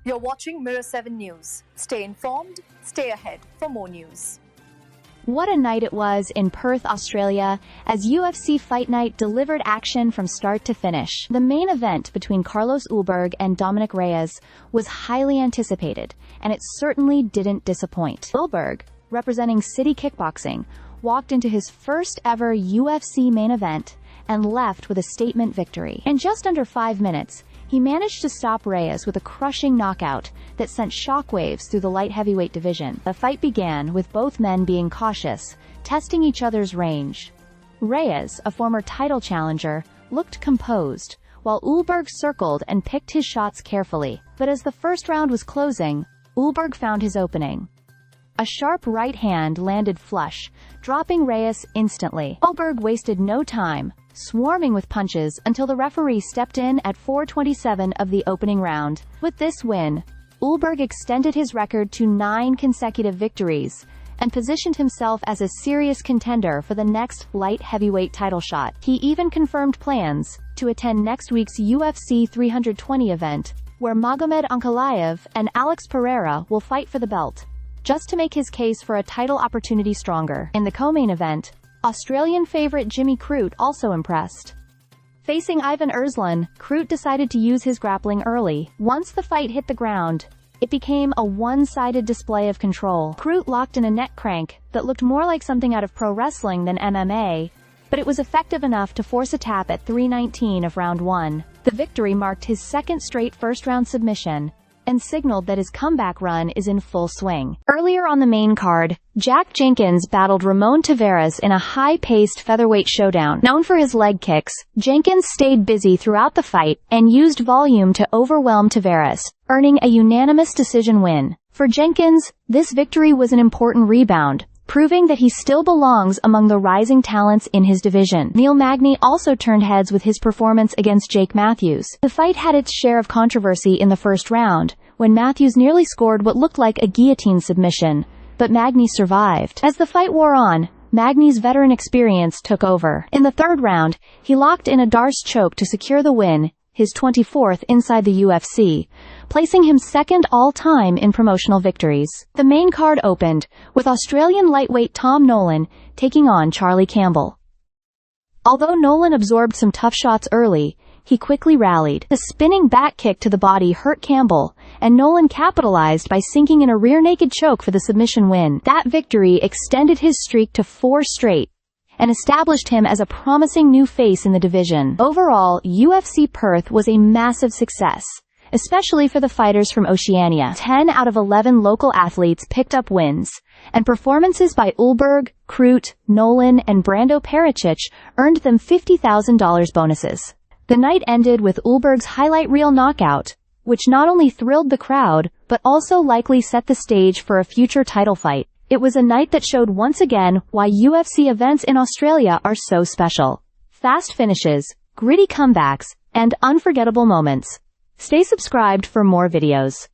You're watching Mirror 7 News. Stay informed, stay ahead for more news. What a night it was in Perth, Australia, as UFC Fight Night delivered action from start to finish. The main event between Carlos Ulberg and Dominic Reyes was highly anticipated, and it certainly didn't disappoint. Ulberg, representing City Kickboxing, walked into his first ever UFC main event and left with a statement victory. In just under 5 minutes, he managed to stop Reyes with a crushing knockout that sent shockwaves through the light heavyweight division. The fight began with both men being cautious, testing each other's range. Reyes, a former title challenger, looked composed, while Ulberg circled and picked his shots carefully. But as the first round was closing, Ulberg found his opening. A sharp right hand landed flush, dropping Reyes instantly. Ulberg wasted no time, swarming with punches until the referee stepped in at 4:27 of the opening round. With this win, Ulberg extended his record to 9 consecutive victories and positioned himself as a serious contender for the next light heavyweight title shot. He even confirmed plans to attend next week's UFC 320 event, where Magomed Ankalaev and Alex Pereira will fight for the belt, just to make his case for a title opportunity stronger. In the co-main event, Australian favorite Jimmy Crute also impressed. Facing Ivan Erslan, Crute decided to use his grappling early. Once the fight hit the ground, it became a one-sided display of control. Crute locked in a neck crank that looked more like something out of pro wrestling than MMA, but it was effective enough to force a tap at 3:19 of round 1. The victory marked his second straight first-round submission and signaled that his comeback run is in full swing. Earlier on the main card, Jack Jenkins battled Ramon Tavares in a high-paced featherweight showdown. Known for his leg kicks, Jenkins stayed busy throughout the fight and used volume to overwhelm Tavares, earning a unanimous decision win. For Jenkins, this victory was an important rebound, proving that he still belongs among the rising talents in his division. Neil Magny also turned heads with his performance against Jake Matthews. The fight had its share of controversy in the first round, when Matthews nearly scored what looked like a guillotine submission, but Magny survived. As the fight wore on, Magny's veteran experience took over. In the third round, he locked in a Darce choke to secure the win, his 24th inside the UFC, placing him second all-time in promotional victories. The main card opened, with Australian lightweight Tom Nolan taking on Charlie Campbell. Although Nolan absorbed some tough shots early, he quickly rallied. The spinning back kick to the body hurt Campbell, and Nolan capitalized by sinking in a rear naked choke for the submission win. That victory extended his streak to 4 straight, and established him as a promising new face in the division. Overall, UFC Perth was a massive success, especially for the fighters from Oceania. 10 out of 11 local athletes picked up wins, and performances by Ulberg, Crute, Nolan, and Brando Pericic earned them $50,000 bonuses. The night ended with Ulberg's highlight reel knockout, which not only thrilled the crowd, but also likely set the stage for a future title fight. It was a night that showed once again why UFC events in Australia are so special. Fast finishes, gritty comebacks, and unforgettable moments. Stay subscribed for more videos.